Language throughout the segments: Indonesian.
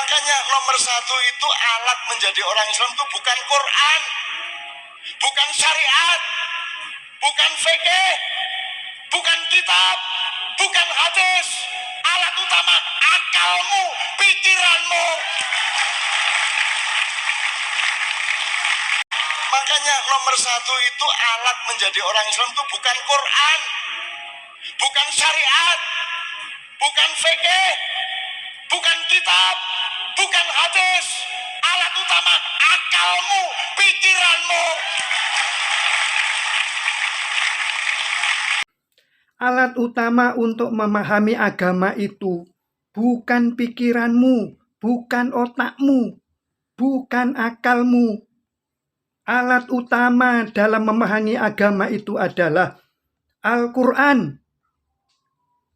Makanya nomor satu itu alat menjadi orang Islam itu bukan Quran, bukan syariat, bukan fikih, bukan kitab, bukan hadis. Alat utama akalmu, pikiranmu. Makanya nomor satu itu alat menjadi orang Islam itu bukan Quran, bukan syariat, bukan fikih, bukan kitab, bukan hadis. Alat utama akalmu, pikiranmu. Alat utama untuk memahami agama itu bukan pikiranmu, bukan otakmu, bukan akalmu. Alat utama dalam memahami agama itu adalah Al-Quran,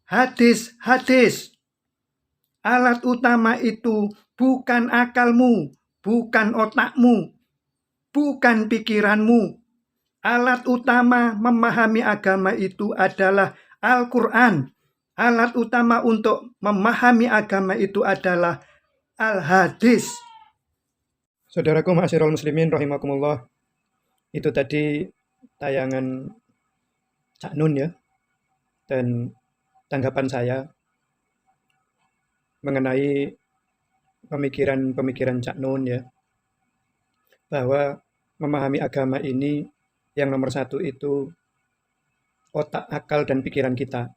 hadis-hadis. Alat utama itu bukan akalmu, bukan otakmu, bukan pikiranmu. Alat utama memahami agama itu adalah Al-Quran. Alat utama untuk memahami agama itu adalah Al-Hadis. Saudaraku ma'asyiral muslimin rahimakumullah. Itu tadi tayangan Cak Nun ya. Dan tanggapan saya mengenai pemikiran Cak Nun ya. Bahwa memahami agama ini yang nomor satu itu otak, akal, dan pikiran kita.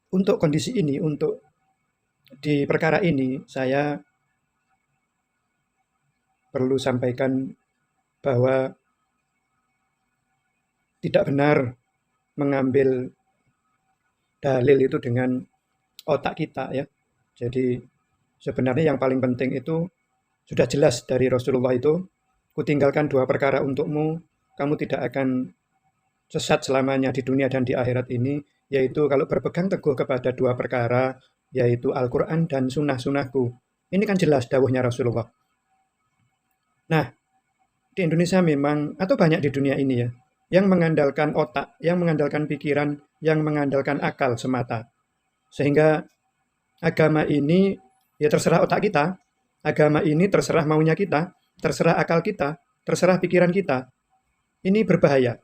Untuk kondisi ini, untuk di perkara ini, saya perlu sampaikan bahwa tidak benar mengambil dalil itu dengan otak kita ya. Jadi sebenarnya yang paling penting itu sudah jelas dari Rasulullah itu, kutinggalkan dua perkara untukmu, kamu tidak akan sesat selamanya di dunia dan di akhirat ini, yaitu kalau berpegang teguh kepada dua perkara, yaitu Al-Quran dan sunnah-sunnahku. Ini kan jelas dawuhnya Rasulullah. Nah, di Indonesia memang, atau banyak di dunia ini ya, yang mengandalkan otak, yang mengandalkan pikiran, yang mengandalkan akal semata. Sehingga agama ini, ya terserah otak kita, agama ini terserah maunya kita, terserah akal kita, terserah pikiran kita. Ini berbahaya.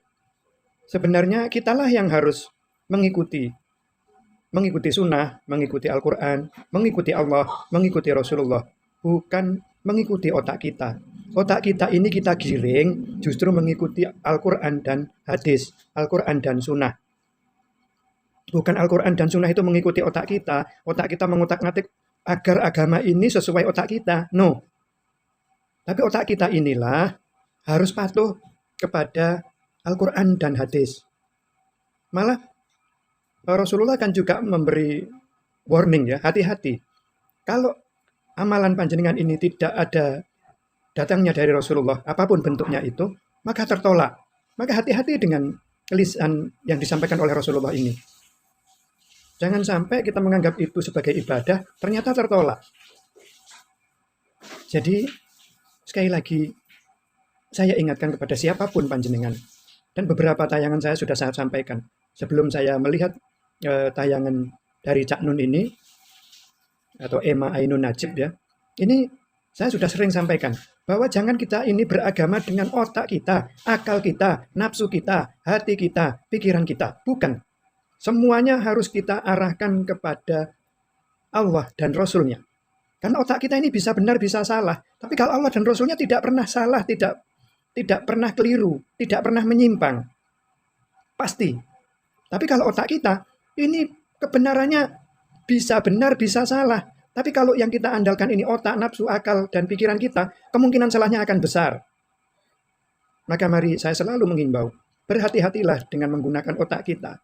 Sebenarnya kitalah yang harus mengikuti sunnah, mengikuti Al-Quran, mengikuti Allah, mengikuti Rasulullah. Bukan mengikuti otak kita. Otak kita ini kita giring justru mengikuti Al-Quran dan hadis, Al-Quran dan sunnah. Bukan Al-Quran dan sunnah itu mengikuti otak kita mengutak-ngatik agar agama ini sesuai otak kita. No. Tapi otak kita inilah harus patuh kepada Al-Quran dan hadis. Malah Rasulullah kan juga memberi warning ya, hati-hati. Kalau amalan panjenengan ini tidak ada datangnya dari Rasulullah, apapun bentuknya itu, maka tertolak. Maka hati-hati dengan lisan yang disampaikan oleh Rasulullah ini. Jangan sampai kita menganggap itu sebagai ibadah, ternyata tertolak. Jadi, sekali lagi, saya ingatkan kepada siapapun panjenengan. Dan beberapa tayangan saya sudah saya sampaikan. Sebelum saya melihat tayangan dari Cak Nun ini, atau Emma Ainun Najib ya, ini saya sudah sering sampaikan bahwa jangan kita ini beragama dengan otak kita, akal kita, nafsu kita, hati kita, pikiran kita. Bukan. Semuanya harus kita arahkan kepada Allah dan Rasulnya. Karena otak kita ini bisa benar, bisa salah. Tapi kalau Allah dan Rasulnya tidak pernah salah, tidak pernah keliru, tidak pernah menyimpang. Pasti. Tapi kalau otak kita, ini kebenarannya bisa benar, bisa salah. Tapi kalau yang kita andalkan ini otak, nafsu, akal, dan pikiran kita, kemungkinan salahnya akan besar. Maka mari saya selalu menghimbau, berhati-hatilah dengan menggunakan otak kita.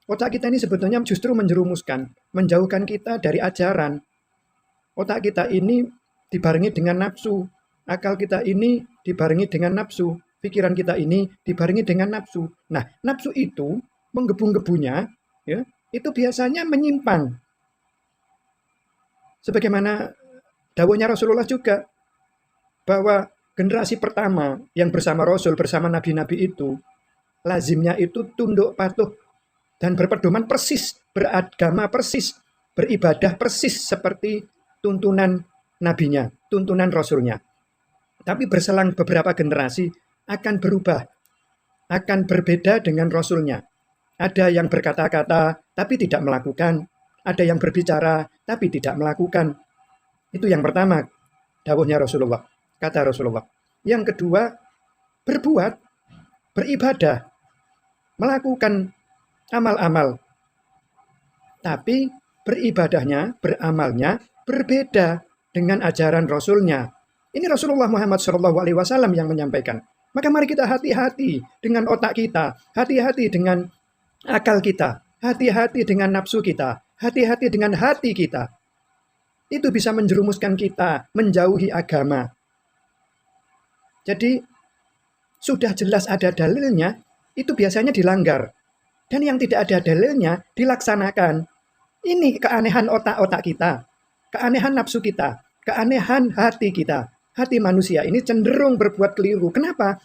Otak kita ini sebetulnya justru menjerumuskan, menjauhkan kita dari ajaran. Otak kita ini dibarengi dengan nafsu. Akal kita ini dibarengi dengan nafsu. Pikiran kita ini dibarengi dengan nafsu. Nah, nafsu itu menggebu-gebunya, ya, itu biasanya menyimpang. Sebagaimana dawuhnya Rasulullah juga, bahwa generasi pertama yang bersama Rasul, bersama nabi-nabi itu, lazimnya itu tunduk patuh dan berpedoman persis, beragama persis, beribadah persis seperti tuntunan nabinya, tuntunan rasulnya. Tapi berselang beberapa generasi akan berubah, akan berbeda dengan rasulnya. Ada yang berkata-kata tapi tidak melakukan, ada yang berbicara tapi tidak melakukan. Itu yang pertama, dawuhnya Rasulullah, kata Rasulullah. Yang kedua, berbuat, beribadah, melakukan amal-amal. Tapi beribadahnya, beramalnya berbeda dengan ajaran Rasulnya. Ini Rasulullah Muhammad SAW yang menyampaikan. Maka mari kita hati-hati dengan otak kita, hati-hati dengan akal kita, hati-hati dengan nafsu kita, hati-hati dengan hati kita. Itu bisa menjerumuskan kita menjauhi agama. Jadi sudah jelas ada dalilnya, itu biasanya dilanggar. Dan yang tidak ada dalilnya dilaksanakan. Ini keanehan otak-otak kita, keanehan nafsu kita, keanehan hati kita. Hati manusia ini cenderung berbuat keliru. Kenapa?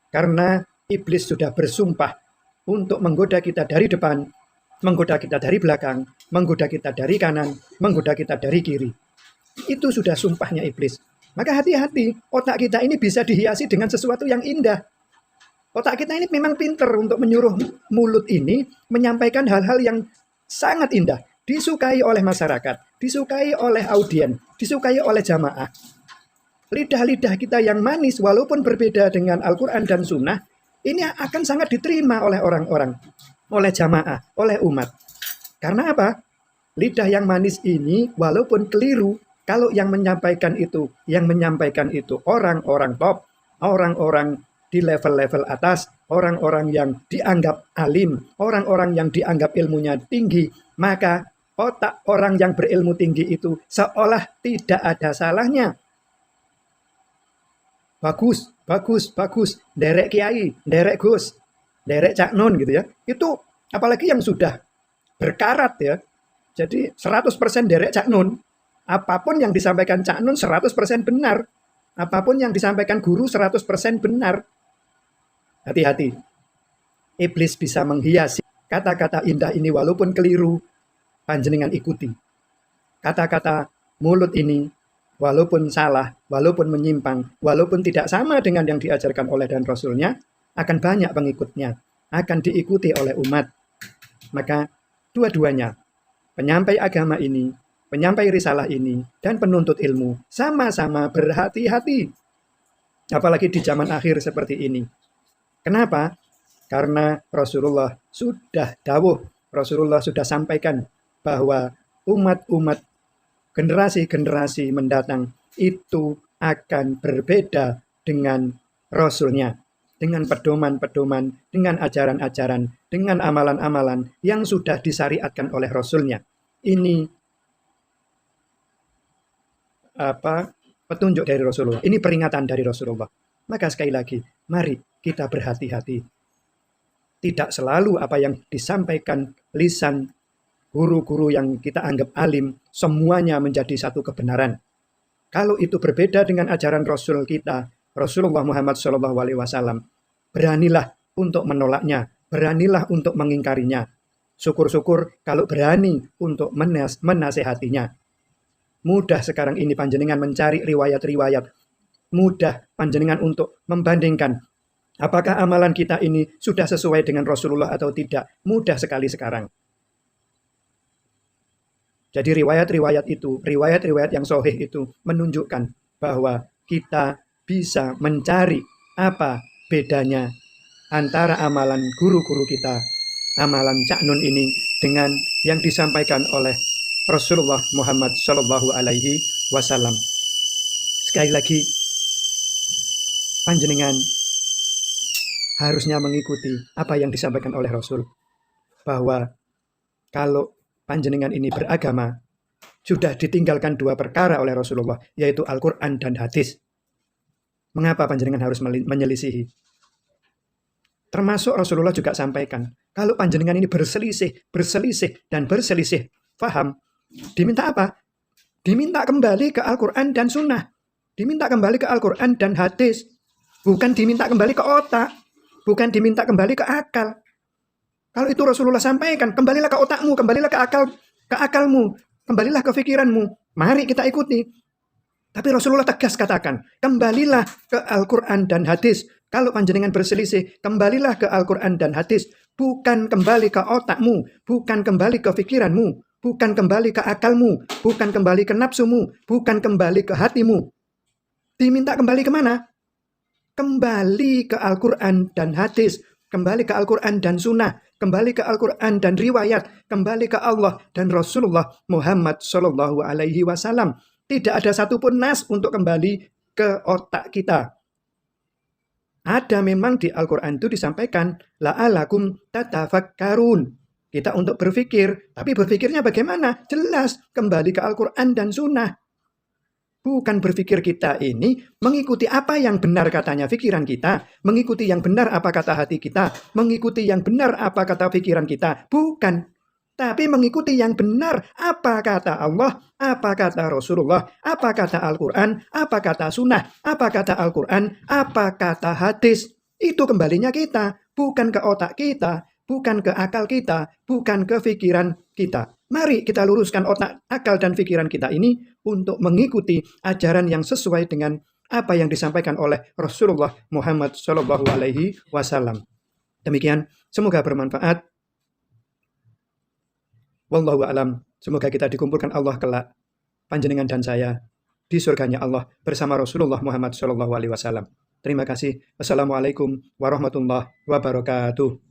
Karena iblis sudah bersumpah untuk menggoda kita dari depan, menggoda kita dari belakang, menggoda kita dari kanan, menggoda kita dari kiri. Itu sudah sumpahnya iblis. Maka hati-hati, otak kita ini bisa dihiasi dengan sesuatu yang indah. Otak kita ini memang pinter untuk menyuruh mulut ini menyampaikan hal-hal yang sangat indah. Disukai oleh masyarakat, disukai oleh audien, disukai oleh jamaah. Lidah-lidah kita yang manis walaupun berbeda dengan Al-Quran dan Sunnah, ini akan sangat diterima oleh orang-orang, oleh jamaah, oleh umat. Karena apa? Lidah yang manis ini walaupun keliru, kalau yang menyampaikan itu orang-orang top, orang-orang di level-level atas, orang-orang yang dianggap alim, orang-orang yang dianggap ilmunya tinggi, maka otak orang yang berilmu tinggi itu seolah tidak ada salahnya. Bagus, bagus, bagus. Derek kiai, derek gus, derek cak nun gitu ya. Itu apalagi yang sudah berkarat ya. Jadi 100% derek cak nun. Apapun yang disampaikan cak nun 100% benar. Apapun yang disampaikan guru 100% benar. Hati-hati. Iblis bisa menghiasi kata-kata indah ini walaupun keliru, panjenengan ikuti. Kata-kata mulut ini walaupun salah, walaupun menyimpang, walaupun tidak sama dengan yang diajarkan oleh dan Rasulnya, akan banyak pengikutnya, akan diikuti oleh umat. Maka dua-duanya, penyampai agama ini, penyampai risalah ini, dan penuntut ilmu, sama-sama berhati-hati. Apalagi di zaman akhir seperti ini. Kenapa? Karena Rasulullah sudah dawuh, Rasulullah sudah sampaikan bahwa umat-umat generasi-generasi mendatang itu akan berbeda dengan Rasulnya, dengan pedoman-pedoman, dengan ajaran-ajaran, dengan amalan-amalan yang sudah disyariatkan oleh Rasulnya. Ini petunjuk dari Rasulullah. Ini peringatan dari Rasulullah. Maka sekali lagi, mari kita berhati-hati. Tidak selalu apa yang disampaikan lisan guru-guru yang kita anggap alim, semuanya menjadi satu kebenaran. Kalau itu berbeda dengan ajaran Rasul kita, Rasulullah Muhammad SAW, beranilah untuk menolaknya, beranilah untuk mengingkarinya. Syukur-syukur kalau berani untuk menasehatinya. Mudah sekarang ini panjenengan mencari riwayat-riwayat. Mudah panjenengan untuk membandingkan apakah amalan kita ini sudah sesuai dengan Rasulullah atau tidak. Mudah sekali sekarang. Jadi riwayat-riwayat itu, riwayat-riwayat yang sahih itu menunjukkan bahwa kita bisa mencari apa bedanya antara amalan guru-guru kita, amalan Cak Nun ini dengan yang disampaikan oleh Rasulullah Muhammad Shallallahu Alaihi Wasallam. Sekali lagi, panjenengan harusnya mengikuti apa yang disampaikan oleh Rasul, bahwa kalau panjenengan ini beragama, sudah ditinggalkan dua perkara oleh Rasulullah, yaitu Al-Quran dan hadis. Mengapa panjenengan harus menyelisihi? Termasuk Rasulullah juga sampaikan, kalau panjenengan ini berselisih, dan berselisih faham, diminta apa? Diminta kembali ke Al-Quran dan Sunnah. Diminta kembali ke Al-Quran dan hadis. Bukan diminta kembali ke otak. Bukan diminta kembali ke akal. Kalau itu Rasulullah sampaikan, kembalilah ke otakmu, kembalilah ke akalmu, kembalilah ke pikiranmu. Mari kita ikuti. Tapi Rasulullah tegas katakan, kembalilah ke Al-Quran dan hadis. Kalau panjenengan berselisih, kembalilah ke Al-Quran dan hadis. Bukan kembali ke otakmu, bukan kembali ke pikiranmu, bukan kembali ke akalmu, bukan kembali ke nafsumu, bukan kembali ke hatimu. Diminta kembali kemana? Kembali ke Al-Quran dan hadis, kembali ke Al-Quran dan sunnah, kembali ke Al-Quran dan riwayat, kembali ke Allah dan Rasulullah Muhammad Shallallahu Alaihi Wasallam. Tidak ada satupun nas untuk kembali ke otak kita. Ada memang di Al-Quran itu disampaikan, la'alakum tatafakkarun. Kita untuk berpikir, tapi berpikirnya bagaimana? Jelas, kembali ke Al-Quran dan sunnah. Bukan berpikir kita ini mengikuti apa yang benar katanya pikiran kita, mengikuti yang benar apa kata hati kita, mengikuti yang benar apa kata pikiran kita. Bukan. Tapi mengikuti yang benar apa kata Allah, apa kata Rasulullah, apa kata Al-Quran, apa kata sunnah, apa kata Al-Quran, apa kata hadis. Itu kembalinya kita, bukan ke otak kita, bukan ke akal kita, bukan ke pikiran kita. Mari kita luruskan otak, akal, dan pikiran kita ini untuk mengikuti ajaran yang sesuai dengan apa yang disampaikan oleh Rasulullah Muhammad Shallallahu Alaihi Wasallam. Demikian, semoga bermanfaat. Wallahu a'lam. Semoga kita dikumpulkan Allah kelak, panjenengan dan saya, di surganya Allah bersama Rasulullah Muhammad Shallallahu Alaihi Wasallam. Terima kasih. Wassalamualaikum warahmatullahi wabarakatuh.